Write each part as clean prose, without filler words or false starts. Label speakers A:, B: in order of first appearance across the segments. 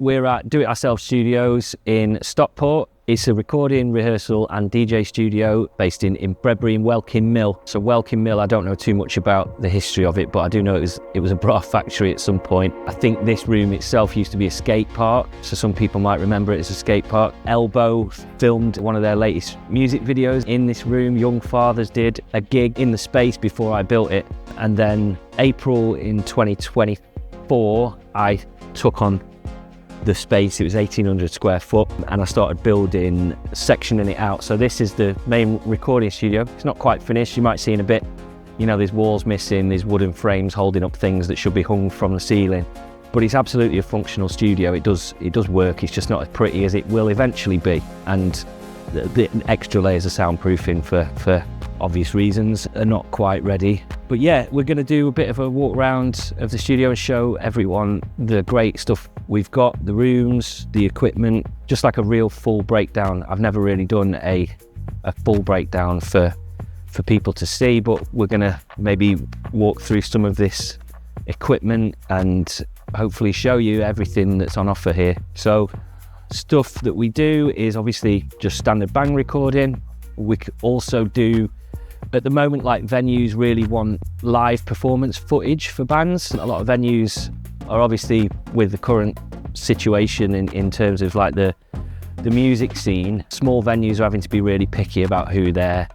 A: we're at Do-It-Ourselves Studios in Stockport. It's a recording, rehearsal and DJ studio based in Bredbury in Welkin Mill. So Welkin Mill, I don't know too much about the history of it, but I do know it was a bra factory at some point. I think this room itself used to be a skate park, so some people might remember it as a skate park. Elbow filmed one of their latest music videos in this room. Young Fathers did a gig in the space before I built it. And then April in 2024, I took on the space. It was 1,800 square foot, and I started building, sectioning it out. So this is the main recording studio. It's not quite finished. You might see in a bit, you know, there's walls missing, there's wooden frames holding up things that should be hung from the ceiling. But it's absolutely a functional studio. It does work. It's just not as pretty as it will eventually be. And the extra layers of soundproofing for obvious reasons are not quite ready. But yeah, we're going to do a bit of a walk around of the studio and show everyone the great stuff we've got, the rooms, the equipment, just like a real full breakdown. I've never really done a full breakdown for people to see, but we're going to maybe walk through some of this equipment and hopefully show you everything that's on offer here. So stuff that we do is obviously just standard bang recording. We could also do, at the moment, like venues really want live performance footage for bands. A lot of venues are obviously, with the current situation in terms of like the music scene, small venues are having to be really picky about who they're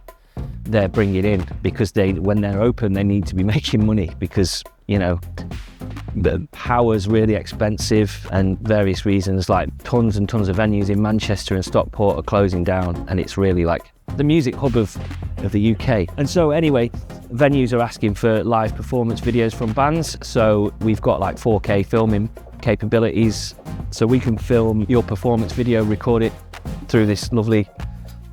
A: bringing in, because when they're open, they need to be making money, because, you know, the power's really expensive and various reasons. Like tons and tons of venues in Manchester and Stockport are closing down, and it's really like the music hub of the UK. And so anyway, venues are asking for live performance videos from bands. So we've got like 4K filming capabilities, so we can film your performance video, record it through this lovely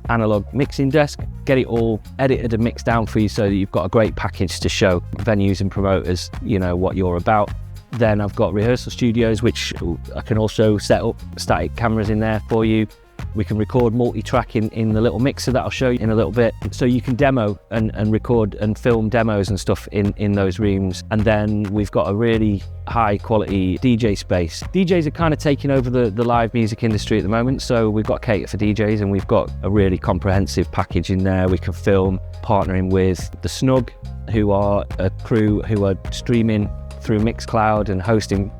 A: analog mixing desk, get it all edited and mixed down for you, so that you've got a great package to show venues and promoters, you know, what you're about. Then I've got rehearsal studios, which I can also set up static cameras in there for you. We can record multi-track in the little mixer that I'll show you in a little bit. So you can demo and record and film demos and stuff in those rooms. And then we've got a really high quality DJ space. DJs are kind of taking over the live music industry at the moment. So we've got cater for DJs, and we've got a really comprehensive package in there. We can film partnering with The Snug, who are a crew who are streaming through Mixcloud and hosting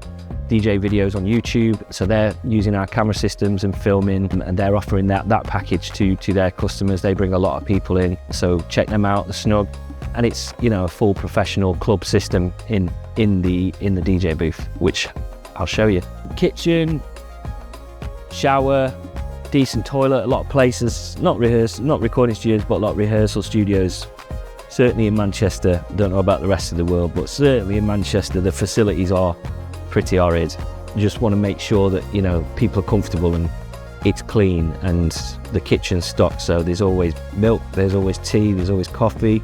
A: DJ videos on YouTube. So they're using our camera systems and filming, and they're offering that package to their customers. They bring a lot of people in, so check them out, The Snug. And it's, you know, a full professional club system in the DJ booth, which I'll show you. Kitchen, shower, decent toilet. A lot of places, not recording studios, but a lot of rehearsal studios. Certainly in Manchester, don't know about the rest of the world, but certainly in Manchester, the facilities are pretty horrid. You just want to make sure that, you know, people are comfortable and it's clean, and the kitchen's stocked. So there's always milk, there's always tea, there's always coffee.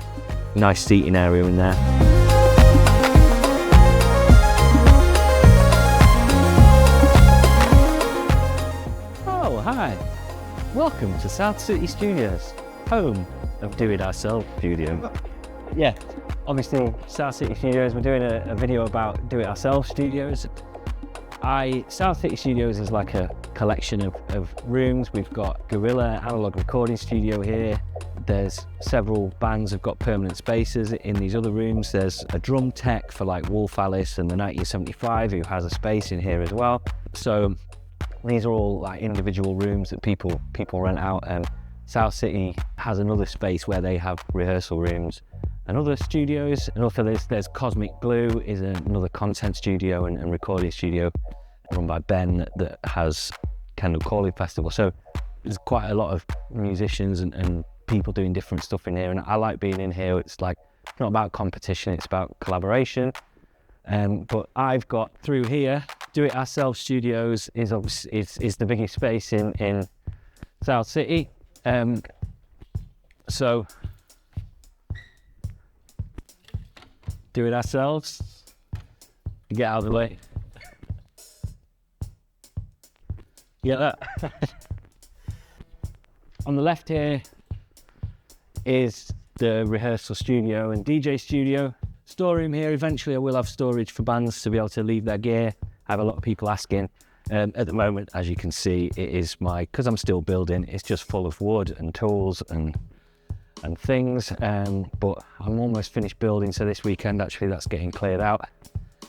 A: Nice seating area in there. Oh, hi. Welcome to South City Studios, home of Do-It-Ourselves Studio. Yeah, obviously South City Studios, we're doing a video about Do-It-Ourselves Studios. South City Studios is like a collection of rooms. We've got Gorilla Analog Recording Studio here. There's several bands have got permanent spaces in these other rooms. There's a drum tech for like Wolf Alice and the 1975 who has a space in here as well. So these are all like individual rooms that people rent out, and South City has another space where they have rehearsal rooms and other studios. And also there's Cosmic Blue is another content studio and recording studio run by Ben that has Kendal Calling Festival. So there's quite a lot of musicians and people doing different stuff in here, and I like being in here. It's like, it's not about competition, it's about collaboration. But I've got through here, Do-It-Ourselves Studios is the biggest space in South City. So do it ourselves. Get out of the way. You get that? On the left here is the rehearsal studio and DJ studio. Storeroom here. Eventually I will have storage for bands to be able to leave their gear. I have a lot of people asking. At the moment, as you can see, it is because I'm still building, it's just full of wood and tools and things, but I'm almost finished building, so this weekend actually that's getting cleared out.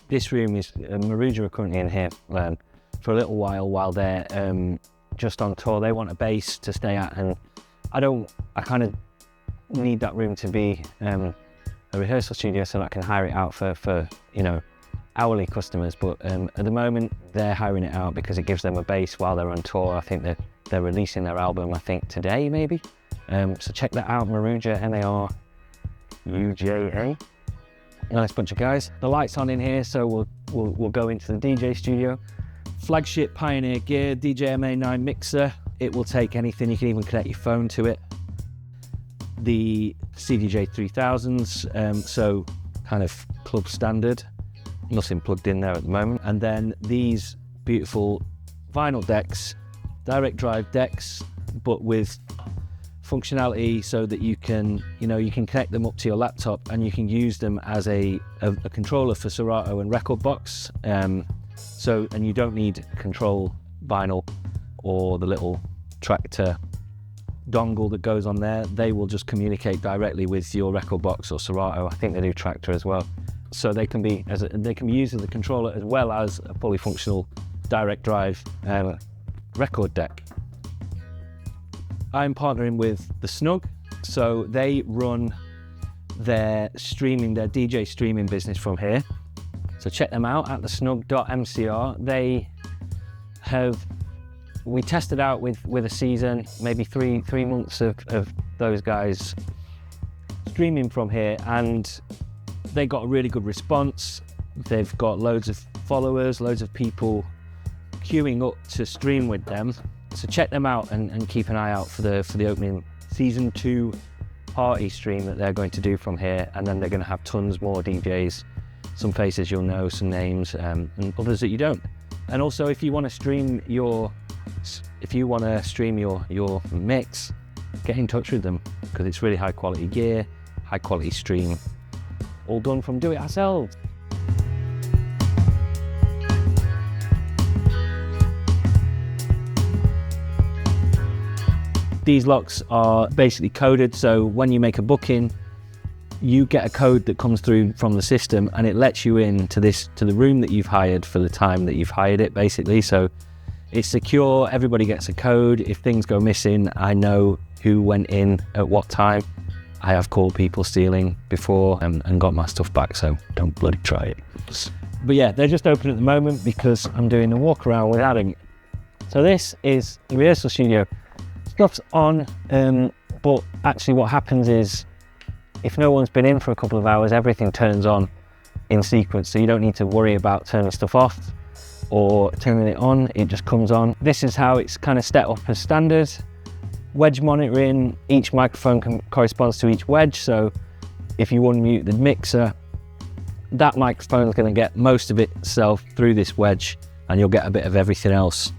A: This room is, Maruja are currently in here for a little while they're just on tour. They want a base to stay at, and I kind of need that room to be a rehearsal studio so that I can hire it out for hourly customers, but at the moment they're hiring it out because it gives them a base while they're on tour. I think they're releasing their album, I think today maybe. So check that out, Maruja, MARUJA. Nice bunch of guys. The light's on in here, so we'll go into the DJ studio. Flagship Pioneer gear, DJ MA9 mixer. It will take anything, you can even connect your phone to it. The CDJ 3000s, so kind of club standard. Nothing plugged in there at the moment. And then these beautiful vinyl decks, direct drive decks, but with functionality so that you can connect them up to your laptop and you can use them as a controller for Serato and Record Box. And you don't need control vinyl or the little tractor dongle that goes on there. They will just communicate directly with your Record Box or Serato. I think they do tractor as well. So they can be used as a controller as well as a fully functional direct drive record deck. I'm partnering with the Snug, so they run their DJ streaming business from here. So check them out at thesnug.mcr. We tested out with a season, maybe three months of those guys streaming from here, and they got a really good response. They've got loads of followers, loads of people queuing up to stream with them. So check them out and keep an eye out for the opening season 2 party stream that they're going to do from here. And then they're going to have tons more DJs, some faces you'll know, some names, and others that you don't. And also, if you want to stream your mix, get in touch with them because it's really high quality gear, high quality stream, all done from do it ourselves. These locks are basically coded, so when you make a booking, you get a code that comes through from the system and it lets you in to the room that you've hired for the time that you've hired it, basically. So it's secure, everybody gets a code. If things go missing, I know who went in at what time. I have called people stealing before and got my stuff back, so don't bloody try it. But yeah, they're just open at the moment because I'm doing a walk around with Adam. So this is the Rehearsal Studio. Stuff's on, but actually what happens is if no one's been in for a couple of hours, everything turns on in sequence, so you don't need to worry about turning stuff off or turning it on, it just comes on. This is how it's kind of set up as standard. Wedge monitoring, each microphone corresponds to each wedge, so if you unmute the mixer, that microphone is going to get most of itself through this wedge and you'll get a bit of everything else.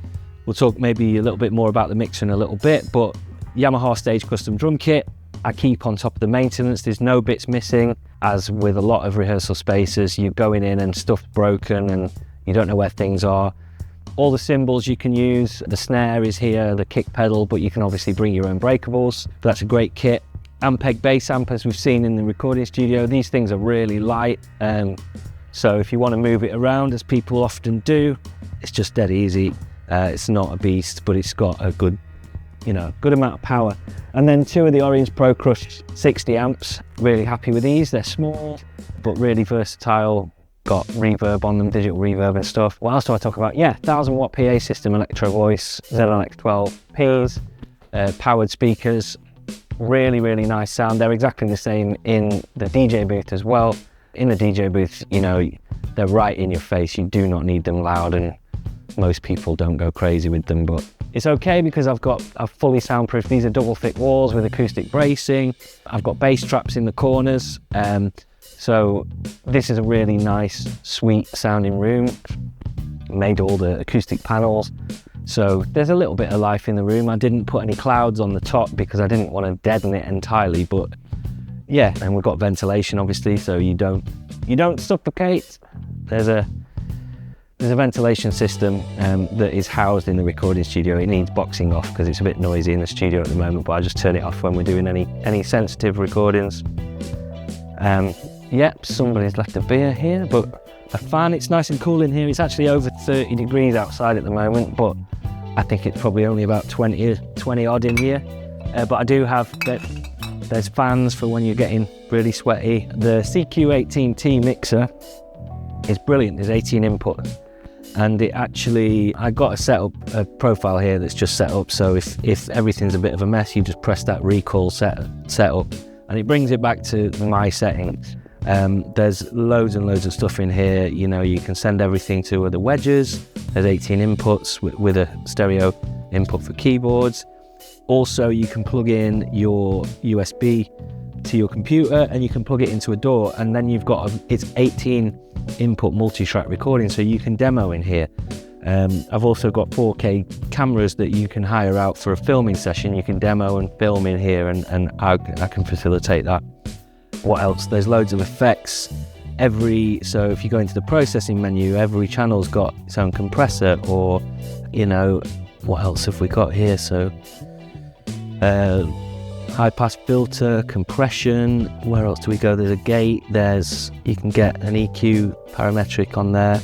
A: We'll talk maybe a little bit more about the mixer in a little bit, but Yamaha Stage Custom Drum Kit, I keep on top of the maintenance. There's no bits missing, as with a lot of rehearsal spaces. You're going in and stuff's broken and you don't know where things are. All the cymbals you can use, the snare is here, the kick pedal, but you can obviously bring your own breakables. But that's a great kit. Ampeg bass amp, as we've seen in the recording studio. These things are really light, so if you want to move it around, as people often do, it's just dead easy. It's not a beast, but it's got a good amount of power. And then 2 of the Orange Pro Crush 60 amps. Really happy with these. They're small, but really versatile. Got reverb on them, digital reverb and stuff. What else do I talk about? Yeah, 1000 watt PA system, Electro Voice, ZLX12Ps, powered speakers. Really, really nice sound. They're exactly the same in the DJ booth as well. In the DJ booth, they're right in your face. You do not need them loud, and most people don't go crazy with them, but it's okay because I've got a fully soundproof. These are double thick walls with acoustic bracing. I've got bass traps in the corners. So this is a really nice, sweet sounding room. Made all the acoustic panels. So there's a little bit of life in the room. I didn't put any clouds on the top because I didn't want to deaden it entirely, but yeah, and we've got ventilation obviously, so you don't suffocate. There's There's a ventilation system that is housed in the recording studio. It needs boxing off because it's a bit noisy in the studio at the moment, but I just turn it off when we're doing any sensitive recordings. Yep, somebody's left a beer here, but a fan. It's nice and cool in here. It's actually over 30 degrees outside at the moment, but I think it's probably only about 20 odd in here. But I do have there's fans for when you're getting really sweaty. The CQ18T mixer is brilliant. There's 18 inputs. And it actually, I got a profile here that's just set up, so if everything's a bit of a mess, you just press that recall set up, and it brings it back to my settings. There's loads and loads of stuff in here. You know, you can send everything to the wedges. There's 18 inputs with a stereo input for keyboards. Also, you can plug in your USB to your computer, and you can plug it into a DAW, and then you've got it's 18 input multi-track recording, so you can demo in here. I've also got 4K cameras that you can hire out for a filming session. You can demo and film in here, and I can facilitate that. What else? There's loads of effects. So if you go into the processing menu, every channel's got its own compressor, or, you know, what else have we got here? So high pass filter, compression. Where else do we go? There's a gate. You can get an EQ parametric on there.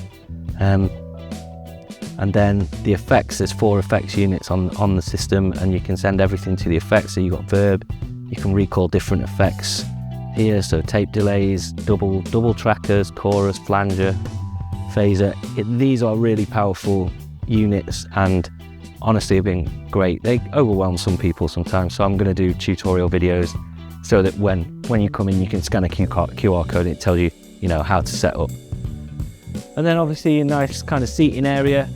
A: And then the effects, there's 4 effects units on the system, and you can send everything to the effects. So you've got verb, you can recall different effects here, so tape delays, double trackers, chorus, flanger, phaser. These are really powerful units, and honestly have been great. They overwhelm some people sometimes, so I'm going to do tutorial videos so that when you come in, you can scan a QR code and it tells you, you know, how to set up. And then obviously a nice kind of seating area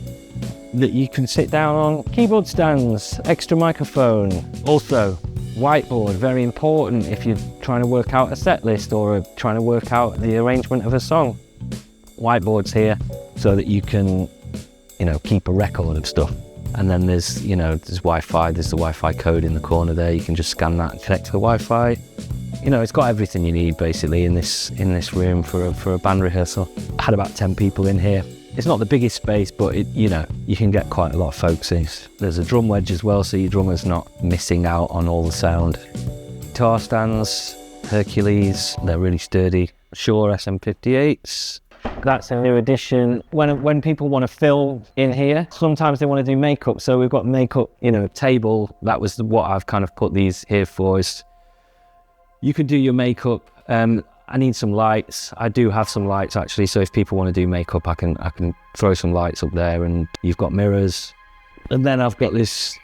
A: that you can sit down on. Keyboard stands, extra microphone. Also, whiteboard, very important if you're trying to work out a set list or trying to work out the arrangement of a song. Whiteboard's here so that you can, you know, keep a record of stuff. And then there's Wi-Fi. There's the Wi-Fi code in the corner there. You can just scan that and connect to the Wi-Fi. You know, it's got everything you need basically in this room for a band rehearsal. I had about 10 people in here. It's not the biggest space, but you know, you can get quite a lot of folks in. There's a drum wedge as well, so your drummer's not missing out on all the sound. Guitar stands, Hercules, they're really sturdy. Shure SM58s. That's a new addition. When people want to film in here, sometimes they want to do makeup. So we've got makeup, you know, table. That was what I've kind of put these here for. Is you can do your makeup. I need some lights. I do have some lights actually. So if people want to do makeup, I can throw some lights up there. And you've got mirrors. And then I've got this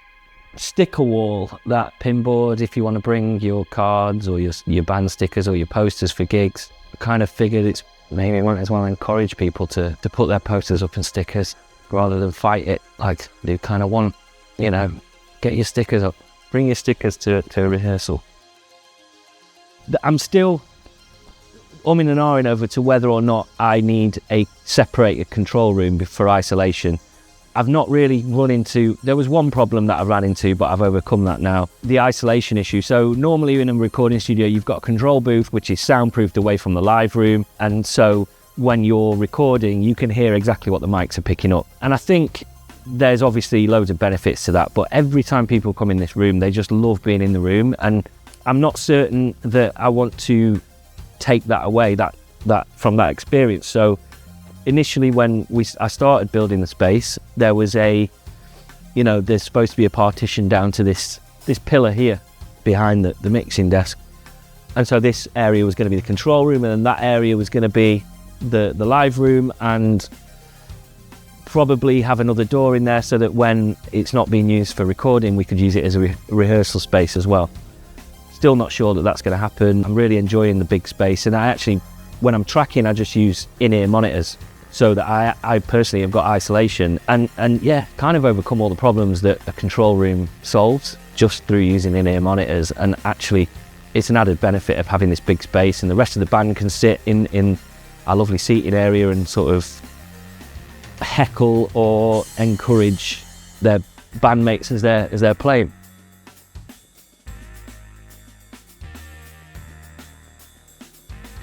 A: sticker wall, that pinboard. If you want to bring your cards or your band stickers or your posters for gigs, I kind of figured it's maybe I might as well encourage people to put their posters up and stickers rather than fight it like they kind of want. You know, get your stickers up, bring your stickers to a rehearsal. I'm still umming and ahhing over to whether or not I need a separated control room for isolation. I've not really run into, there was one problem that I ran into, but I've overcome that now. The isolation issue. So normally in a recording studio, you've got a control booth, which is soundproofed away from the live room. And so when you're recording, you can hear exactly what the mics are picking up. And I think there's obviously loads of benefits to that, but every time people come in this room, they just love being in the room. And I'm not certain that I want to take that away, that from that experience. So initially when I started building the space, there was there's supposed to be a partition down to this pillar here behind the mixing desk. And so this area was going to be the control room, and then that area was going to be the live room, and probably have another door in there so that when it's not being used for recording, we could use it as a rehearsal space as well. Still not sure that that's going to happen. I'm really enjoying the big space, and I actually, when I'm tracking, I just use in-ear monitors so that I personally have got isolation and yeah, kind of overcome all the problems that a control room solves just through using in-ear monitors. And actually, it's an added benefit of having this big space, and the rest of the band can sit in a lovely seating area and sort of heckle or encourage their bandmates as they're playing.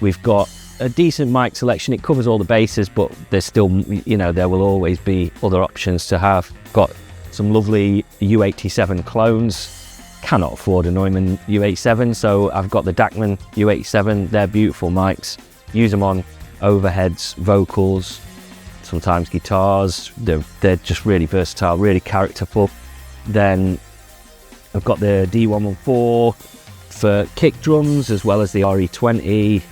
A: We've got a decent mic selection. It covers all the bases, but there's still, there will always be other options to have. Got some lovely U87 clones. Cannot afford a Neumann U87, so I've got the Dachmann U87. They're beautiful mics. Use them on overheads, vocals, sometimes guitars. They're just really versatile, really characterful. Then I've got the D114 for kick drums, as well as the RE20.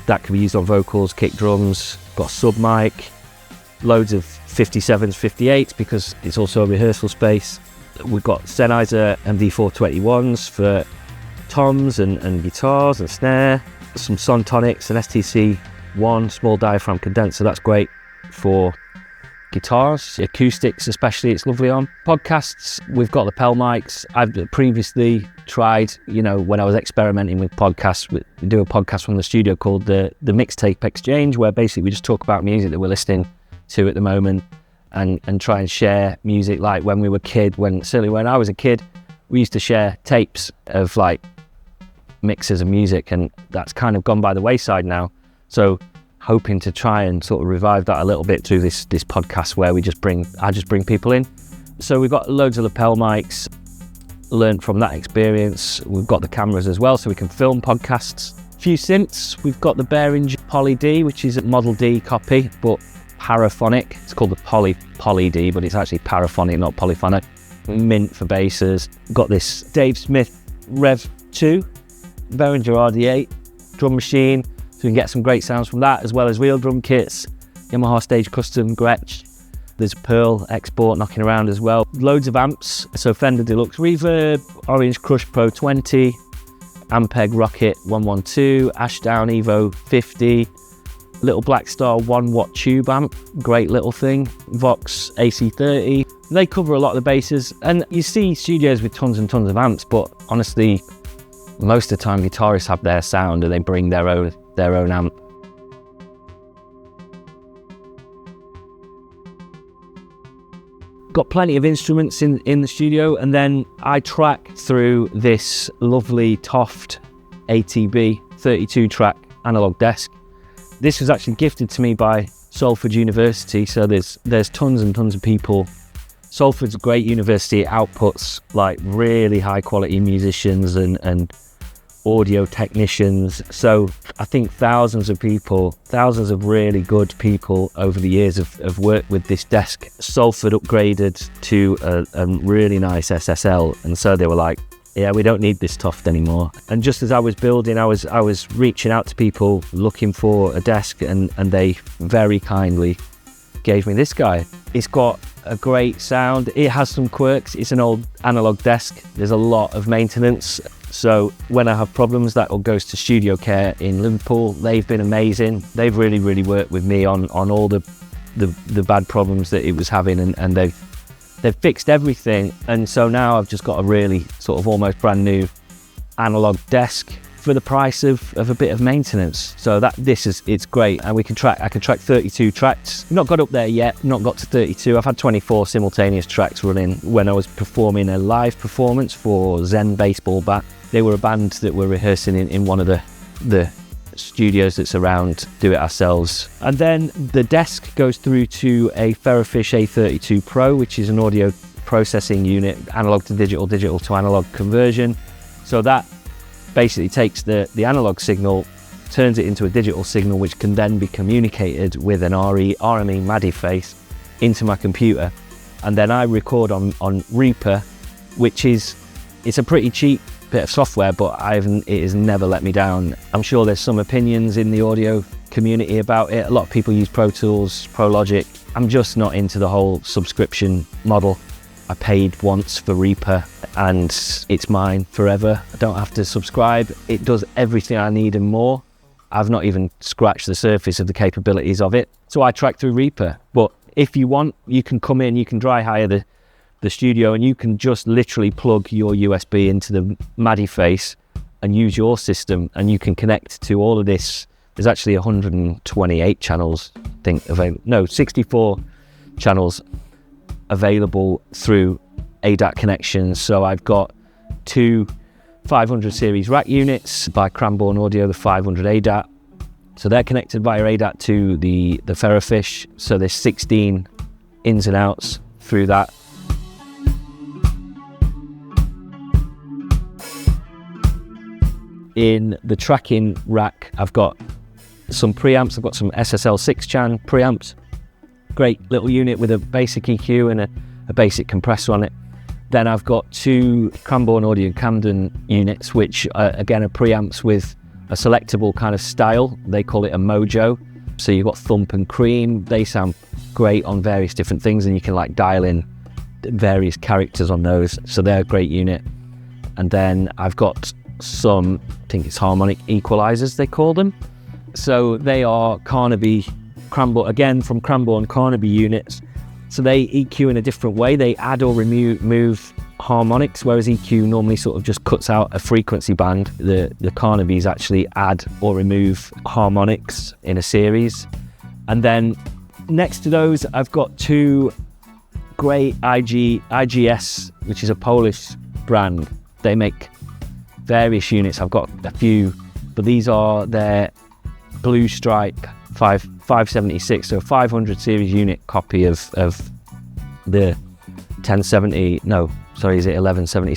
A: That can be used on vocals, kick drums. Got a sub mic, loads of 57s, 58s, because it's also a rehearsal space. We've got Sennheiser MD421s for toms and guitars and snare. Some Sontonics, an STC1 small diaphragm condenser. That's great for guitars, acoustics especially. It's lovely on podcasts. We've got lapel mics. I've previously tried, when I was experimenting with podcasts, we do a podcast from the studio called the Mixtape Exchange, where basically we just talk about music that we're listening to at the moment and try and share music. Like when we were certainly when I was a kid, we used to share tapes of like mixes of music, and that's kind of gone by the wayside now. So hoping to try and sort of revive that a little bit through this podcast, where I just bring people in. So we've got loads of lapel mics, learned from that experience. We've got the cameras as well, so we can film podcasts. A few synths. We've got the Behringer Poly D, which is a Model D copy, but paraphonic. It's called the Poly D, but it's actually paraphonic, not polyphonic. Mint for basses. Got this Dave Smith Rev 2 Behringer RD8 drum machine, so we can get some great sounds from that, as well as real drum kits. Yamaha Stage Custom Gretsch. There's a Pearl export knocking around as well. Loads of amps. So Fender Deluxe Reverb, Orange Crush Pro 20, Ampeg Rocket 112, Ashdown Evo 50, Little Black Star 1 watt tube amp, great little thing, Vox AC30. They cover a lot of the bases, and you see studios with tons and tons of amps, but honestly, most of the time guitarists have their sound and they bring their own amp. Got plenty of instruments in the studio, and then I track through this lovely Toft ATB 32 track analog desk. This was actually gifted to me by Salford University, so there's tons and tons of people. Salford's a great university. It outputs like really high quality musicians and audio technicians. So I think thousands of really good people over the years have worked with this desk. Salford upgraded to a really nice SSL, and so they were like, yeah, we don't need this Toft anymore. And just as I was building, I was reaching out to people looking for a desk, and they very kindly gave me this guy. It's got a great sound. It has some quirks. It's an old analog desk. There's a lot of maintenance. So when I have problems, that all goes to Studio Care in Liverpool. They've been amazing. They've really, really worked with me on all the bad problems that it was having, and they've fixed everything. And so now I've just got a really sort of almost brand new analog desk for the price of a bit of maintenance. So it's great. And I can track 32 tracks. Not got up there yet, not got to 32. I've had 24 simultaneous tracks running when I was performing a live performance for Zen Baseball Bat. They were a band that were rehearsing in one of the studios that's around Do It Ourselves. And then the desk goes through to a Ferrofish A32 Pro, which is an audio processing unit, analog to digital, digital to analog conversion. So that basically takes the analog signal, turns it into a digital signal, which can then be communicated with an RME MADI face into my computer. And then I record on Reaper, which it's a pretty cheap bit of software, but it has never let me down. I'm sure there's some opinions in the audio community about it. A lot of people use Pro Tools, Pro Logic. I'm just not into the whole subscription model. I paid once for Reaper and it's mine forever. I don't have to subscribe. It does everything I need and more. I've not even scratched the surface of the capabilities of it. So I track through Reaper. But if you want, you can come in, you can dry hire the studio, and you can just literally plug your USB into the MADI face and use your system, and you can connect to all of this. There's actually 128 channels, 64 channels available through ADAT connections. So I've got two 500 series rack units by Cranbourne Audio, the 500 ADAT, So they're connected via ADAT to the Ferrofish. So there's 16 ins and outs through that. In the tracking rack, I've got some preamps. I've got some SSL 6-chan preamps. Great little unit with a basic EQ and a basic compressor on it. Then I've got 2 Cranbourne Audio Camden units, which again are preamps with a selectable kind of style. They call it a mojo. So you've got thump and cream. They sound great on various different things, and you can like dial in various characters on those. So they're a great unit. And then I've got some, I think it's harmonic equalizers they call them. So they are Carnaby, Cranbourne, again from Cranbourne Carnaby units. So they EQ in a different way. They add or remove harmonics, whereas EQ normally sort of just cuts out a frequency band. The Carnabys actually add or remove harmonics in a series. And then next to those, I've got 2 great IGS, which is a Polish brand. They make various units. I've got a few, but these are their Blue Strike 576, so a 500 series unit copy of the 1070, no, sorry, is it 1170?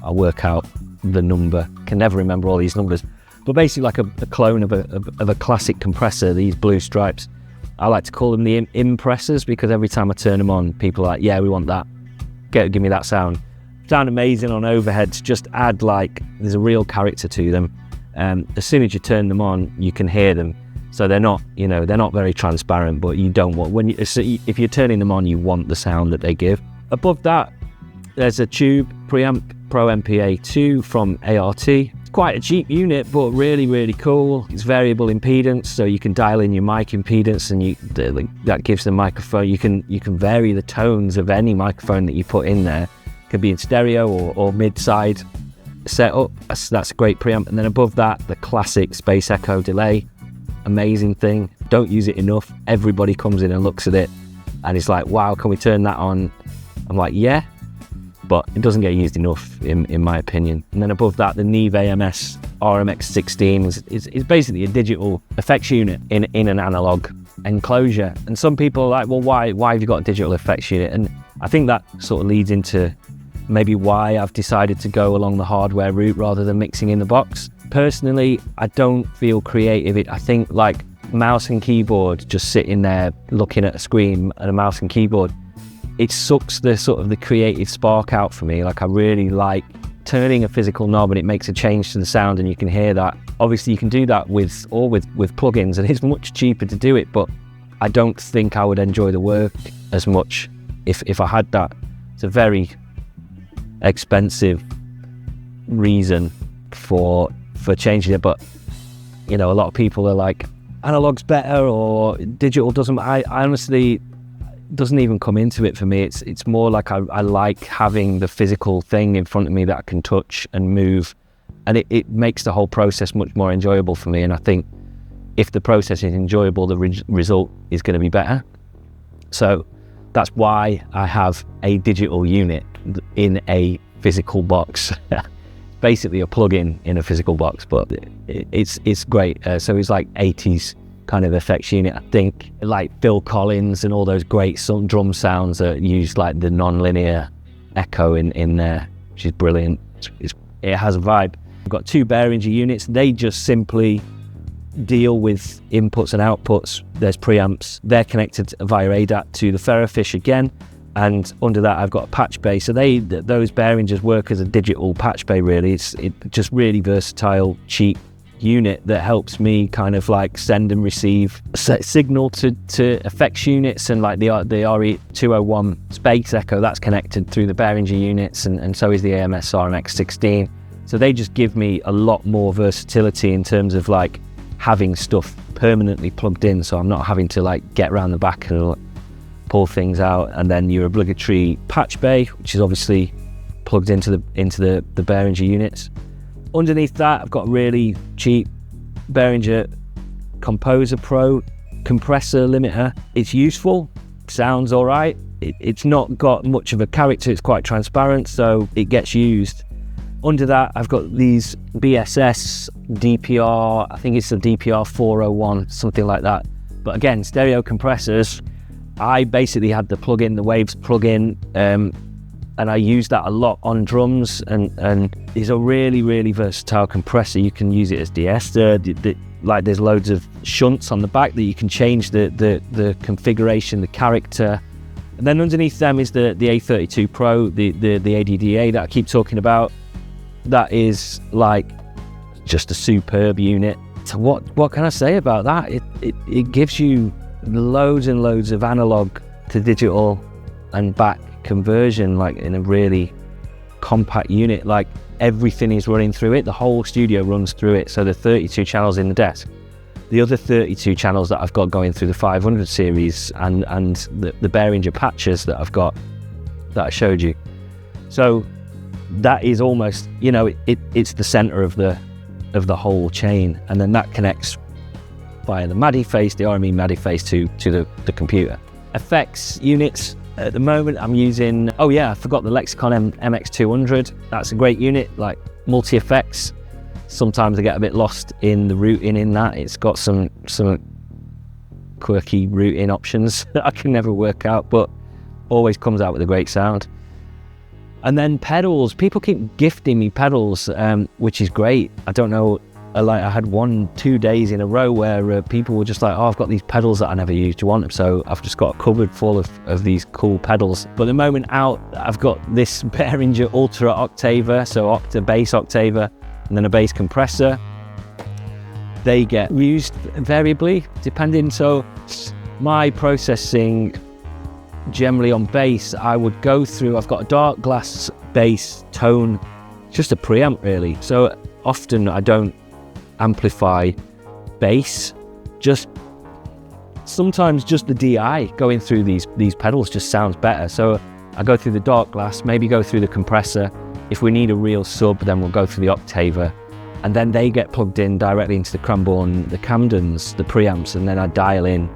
A: I'll work out the number, can never remember all these numbers, but basically like a clone of a classic compressor, these Blue Stripes. I like to call them the impressors, because every time I turn them on, people are like, yeah, we want that, give me that sound. Sound amazing on overheads, just add like, there's a real character to them. As soon as you turn them on, you can hear them. So they're not, you know, they're not very transparent, but you don't want, if you're turning them on, you want the sound that they give. Above that, there's a Tube Preamp Pro MPA 2 from ART. It's quite a cheap unit, but really, really cool. It's variable impedance, so you can dial in your mic impedance, and that gives the microphone, you can vary the tones of any microphone that you put in there. It could be in stereo or mid-side setup. That's a great preamp. And then above that, the classic Space Echo delay. Amazing thing. Don't use it enough. Everybody comes in and looks at it and it's like, wow, can we turn that on? I'm like, yeah, but it doesn't get used enough in my opinion. And then above that, the Neve AMS RMX16 is basically a digital effects unit in an analog enclosure. And some people are like, well, why have you got a digital effects unit? And I think that sort of leads into maybe why I've decided to go along the hardware route rather than mixing in the box. Personally, I don't feel creative. I think like mouse and keyboard, just sitting there looking at a screen and a mouse and keyboard, it sucks the sort of the creative spark out for me. Like I really like turning a physical knob and it makes a change to the sound and you can hear that. Obviously you can do that with plugins, and it's much cheaper to do it, but I don't think I would enjoy the work as much if I had that. It's a very expensive reason for changing it, but you know, a lot of people are like, analog's better or digital doesn't. I honestly, doesn't even come into it for me. It's more like I like having the physical thing in front of me that I can touch and move, and it makes the whole process much more enjoyable for me. And I think if the process is enjoyable, the result is going to be better. So that's why I have a digital unit in a physical box. Basically a plug-in in a physical box, but it's great. So it's like 80s kind of effects unit. I think like Phil Collins and all those great drum sounds that use like the non-linear echo in there, which is brilliant. It has a vibe. I've got 2 Behringer units. They just simply deal with inputs and outputs. There's preamps. They're connected via ADAT to the Ferrofish again. And under that, I've got a patch bay. So those Behringers work as a digital patch bay, really. It's just really versatile, cheap unit that helps me kind of like send and receive signal to effects units, and like the RE201 Space Echo, that's connected through the Behringer units, and so is the AMS RMX16. So they just give me a lot more versatility in terms of like having stuff permanently plugged in, so I'm not having to like get around the back and pull things out. And then your obligatory patch bay, which is obviously plugged into the Behringer units. Underneath that, I've got a really cheap Behringer Composer Pro compressor limiter. It's useful, sounds all right. It's not got much of a character. It's quite transparent, so it gets used. Under that, I've got these BSS DPR, I think it's a DPR 401, something like that. But again, stereo compressors. I basically had the plug-in, the Waves plug-in, and I use that a lot on drums, and it's a really, really versatile compressor. You can use it as de-ester, like there's loads of shunts on the back that you can change the configuration, the character. And then underneath them is the A32 Pro, the ADDA that I keep talking about. That is like just a superb unit. So what can I say about that? It gives you loads and loads of analog to digital and back conversion, like in a really compact unit. Like everything is running through it. The whole studio runs through it. So the 32 channels in the desk, the other 32 channels that I've got going through the 500 series, and the Behringer patches that I've got that I showed you. So that is almost, you know, it's the center of the whole chain, and then that connects via the MADI face, the RME MADI face to the computer. Effects units, at the moment I'm using, oh yeah, I forgot the Lexicon MX200. That's a great unit, like multi-effects. Sometimes I get a bit lost in the routing in that. It's got some quirky routing options that I can never work out, but always comes out with a great sound. And then pedals, people keep gifting me pedals, which is great. I don't know, I had 1-2 days in a row where people were just like, oh, I've got these pedals that I never used, do you want them? So I've just got a cupboard full of these cool pedals. But the moment out, I've got this Behringer Ultra Octaver, so bass Octaver, and then a bass compressor. They get used variably, depending. So my processing, generally on bass, I would go through, I've got a dark glass bass tone, just a preamp really. So often I don't amplify bass, just sometimes just the DI going through these pedals just sounds better. So I go through the dark glass, maybe go through the compressor. If we need a real sub, then we'll go through the Octaver, and then they get plugged in directly into the Cranbourne, the Camdens, the preamps, and then I dial in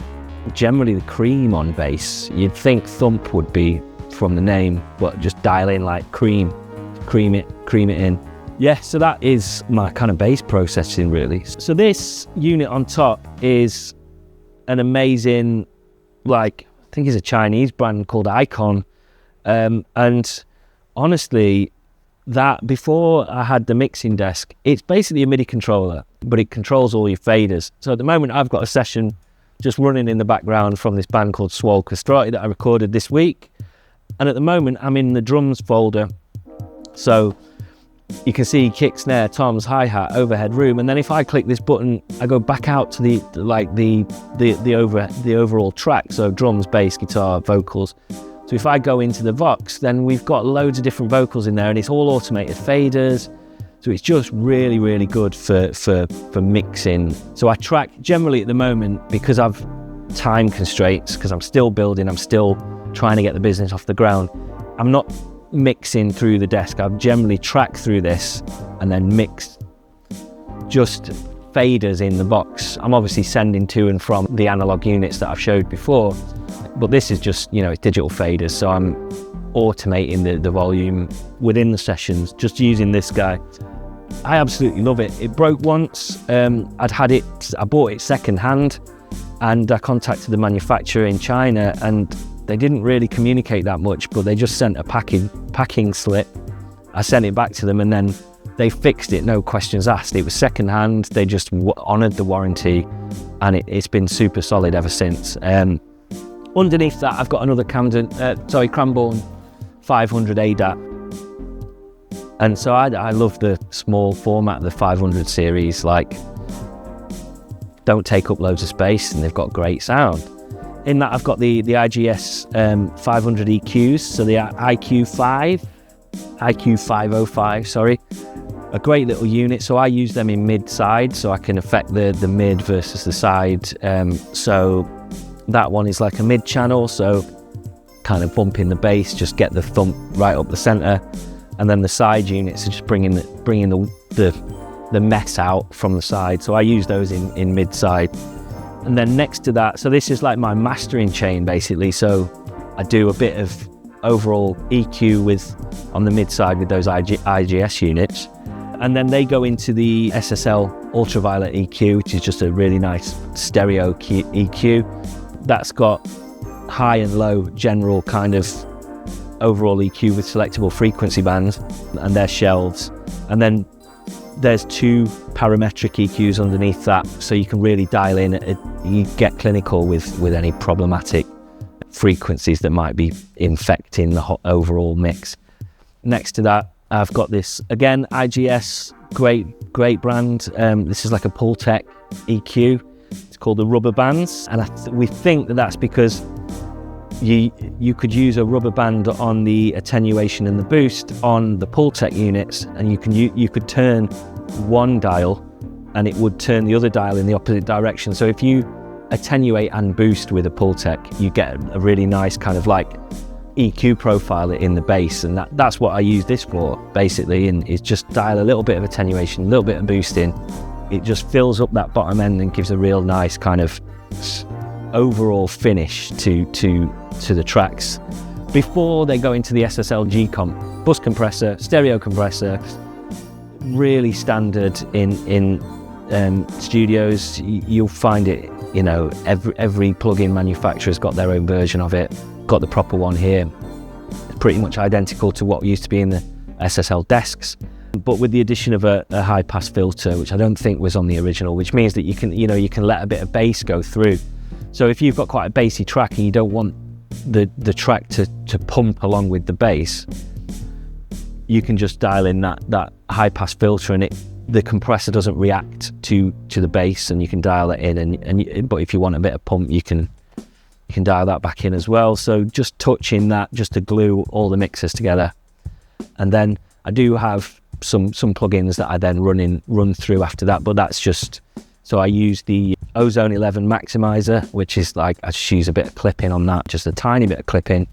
A: generally the cream on bass. You'd think thump would be from the name, but just dial in like cream it in. Yeah, so that is my kind of bass processing really. So this unit on top is an amazing, like, I think it's a Chinese brand called Icon. And honestly, that before I had the mixing desk, it's basically a MIDI controller, but it controls all your faders. So at the moment I've got a session just running in the background from this band called Swole Castrati that I recorded this week. And at the moment I'm in the drums folder. So you can see kick, snare, toms, hi-hat, overhead, room, and then if I click this button, I go back out to the overall track, so drums, bass, guitar, vocals. So if I go into the Vox, then we've got loads of different vocals in there, and it's all automated faders. So it's just really, really good for mixing. So I track generally at the moment, because I've time constraints, because I'm still building, I'm still trying to get the business off the ground. I'm not mixing through the desk. I've generally tracked through this and then mixed just faders in the box. I'm obviously sending to and from the analog units that I've showed before, but this is just, you know, it's digital faders. So I'm automating the volume within the sessions, just using this guy. I absolutely love it. It broke once. I bought it second hand, and I contacted the manufacturer in China, and they didn't really communicate that much, but they just sent a packing slip. I sent it back to them, and then they fixed it, no questions asked. It was second hand. They just honoured the warranty, and it's been super solid ever since. Underneath that, I've got another Cranbourne 500 ADAT. And so I love the small format of the 500 series, like, don't take up loads of space, and they've got great sound. In that, I've got the IGS 500 EQs, so the IQ 505, sorry. A great little unit, so I use them in mid-side, so I can affect the mid versus the side. So that one is like a mid channel, so kind of bumping the bass, just get the thump right up the center. And then the side units are just bringing the mess out from the side. So I use those in mid-side. And then next to that, so this is like my mastering chain basically. So I do a bit of overall EQ on the mid side with those IGS units. And then they go into the SSL ultraviolet EQ, which is just a really nice stereo EQ. That's got high and low general kind of overall EQ with selectable frequency bands, and their shelves. And then there's 2 parametric EQs underneath that, so you can really dial in, you get clinical with any problematic frequencies that might be infecting the overall mix. Next to that, I've got this, again, IGS, great brand. This is like a Pultec EQ. It's called the rubber bands, and we think that that's because you could use a rubber band on the attenuation and the boost on the Pultec units, and you could turn one dial and it would turn the other dial in the opposite direction. So if you attenuate and boost with a Pultec, you get a really nice kind of like EQ profile in the bass, and that's what I use this for basically, and it's just dial a little bit of attenuation, a little bit of boosting. It just fills up that bottom end and gives a real nice kind of overall finish to the tracks before they go into the SSL G-Comp. Bus compressor, stereo compressor, really standard in studios. You'll find it, you know, every plug-in manufacturer's got their own version of it. Got the proper one here. It's pretty much identical to what used to be in the SSL desks, but with the addition of a high pass filter, which I don't think was on the original, which means that you can let a bit of bass go through. So if you've got quite a bassy track and you don't want the track to pump along with the bass, you can just dial in that high pass filter, and the compressor doesn't react to the bass, and you can dial it in. But if you want a bit of pump, you can dial that back in as well. So just touching that just to glue all the mixers together. And then I do have some plugins that I then run through after that, but that's just, so I use the Ozone 11 maximizer, which is like, I just use a bit of clipping on that, just a tiny bit of clipping.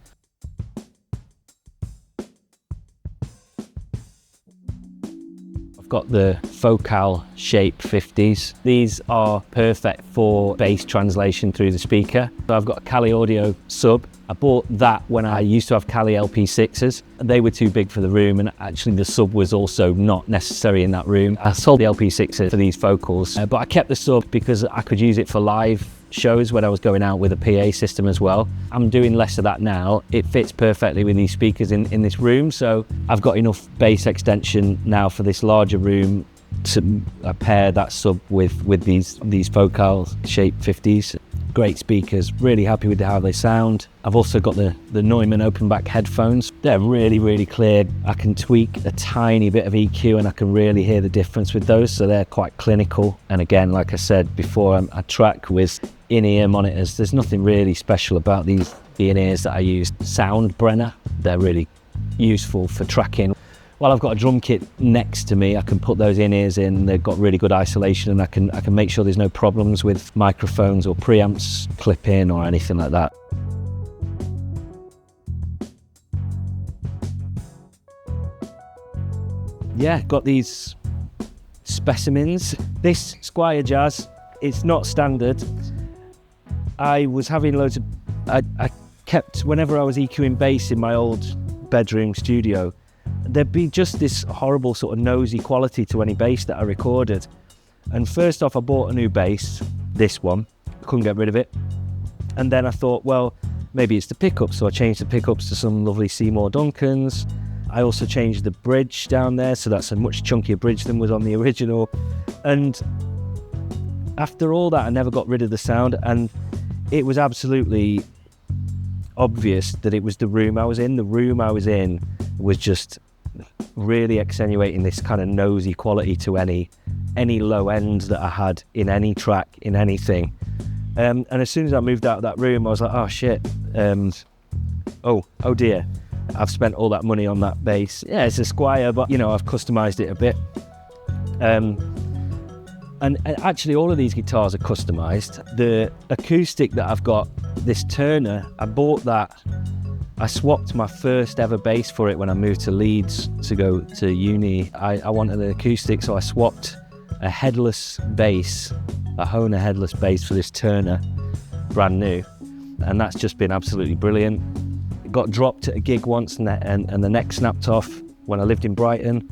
A: I've got the Focal Shape 50s. These are perfect for bass translation through the speaker. So I've got a Kali Audio sub. I bought that when I used to have Kali LP6s. They were too big for the room, and actually the sub was also not necessary in that room. I sold the LP6s for these Focals, but I kept the sub because I could use it for live shows when I was going out with a PA system as well. I'm doing less of that now. It fits perfectly with these speakers in this room, so I've got enough bass extension now for this larger room to pair that sub with these Focal Shape 50s. Great speakers, really happy with how they sound. I've also got the Neumann open back headphones. They're really clear. I can tweak a tiny bit of EQ and I can really hear the difference with those, so they're quite clinical. And again, like I said before, I track with in-ear monitors. There's nothing really special about the in-ears that I use. Soundbrenner, they're really useful for tracking. While I've got a drum kit next to me, I can put those in-ears in. They've got really good isolation, and I can make sure there's no problems with microphones or preamps clip-in or anything like that. Yeah, got these specimens. This Squier Jazz, it's not standard. I was having loads of, I kept, whenever I was EQing bass in my old bedroom studio, there'd be just this horrible sort of nosy quality to any bass that I recorded. And first off, I bought a new bass, this one, I couldn't get rid of it. And then I thought, well, maybe it's the pickups, so I changed the pickups to some lovely Seymour Duncans. I also changed the bridge down there, so that's a much chunkier bridge than was on the original. And after all that, I never got rid of the sound, and it was absolutely obvious that it was the room I was in. The room I was in was just really accentuating this kind of nosy quality to any low end that I had in any track, in anything. And as soon as I moved out of that room, I was like, oh shit, oh dear, I've spent all that money on that bass. Yeah, it's a Squier, but you know, I've customized it a bit. And actually all of these guitars are customized. The acoustic that I've got, this Turner, I bought that. I swapped my first ever bass for it when I moved to Leeds to go to uni. I wanted an acoustic, so I swapped a headless bass, a Hohner headless bass for this Turner, brand new. And that's just been absolutely brilliant. got dropped at a gig once and the neck snapped off when I lived in Brighton.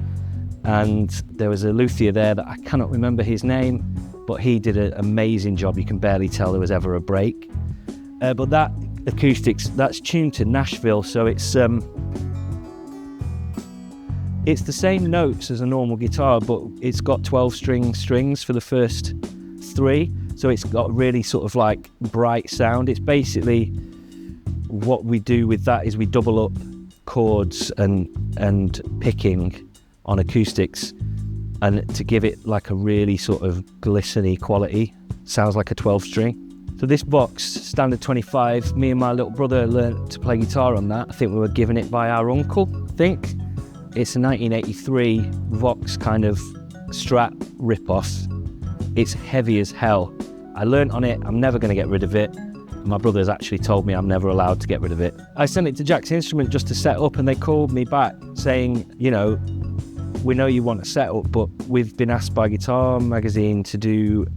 A: And there was a luthier there that I cannot remember his name, but he did an amazing job. You can barely tell there was ever a break. But that acoustics, that's tuned to Nashville, so it's the same notes as a normal guitar, but it's got 12 strings for the first 3. So it's got really sort of like bright sound. It's basically, what we do with that is we double up chords and picking on acoustics, and to give it like a really sort of glistening quality. Sounds like a 12 string. So this Vox Standard 25, me and my little brother learnt to play guitar on that. I think we were given it by our uncle, I think. It's a 1983 Vox kind of Strat rip-off. It's heavy as hell. I learnt on it, I'm never going to get rid of it. My brother's actually told me I'm never allowed to get rid of it. I sent it to Jack's Instrument just to set up, and they called me back saying, you know, we know you want a setup, but we've been asked by Guitar Magazine to do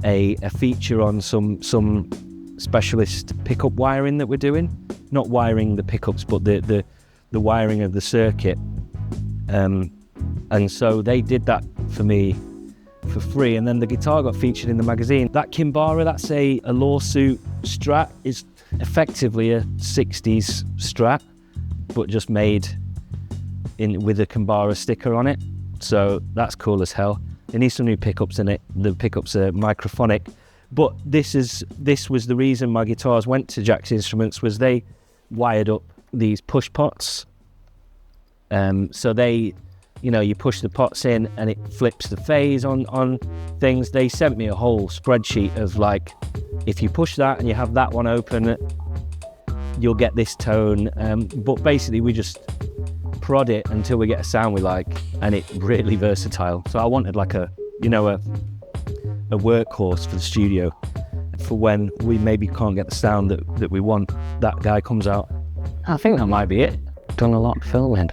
A: a feature on some specialist pickup wiring that we're doing. Not wiring the pickups, but the wiring of the circuit. And so they did that for me for free, and then the guitar got featured in the magazine. That Kimbara, that's a lawsuit Strat, is effectively a 60s Strat, but just made with a Kimbara sticker on it. So that's cool as hell. It needs some new pickups in it. The pickups are microphonic, but this was the reason my guitars went to Jack's Instruments, was they wired up these push pots. So they, you know, you push the pots in and it flips the phase on things. They sent me a whole spreadsheet of like, if you push that and you have that one open, you'll get this tone. But basically we just prod it until we get a sound we like, and it's really versatile. So I wanted like a workhorse for the studio, for when we maybe can't get the sound that we want. That guy comes out.
B: I think that might be it. Done a lot of filming.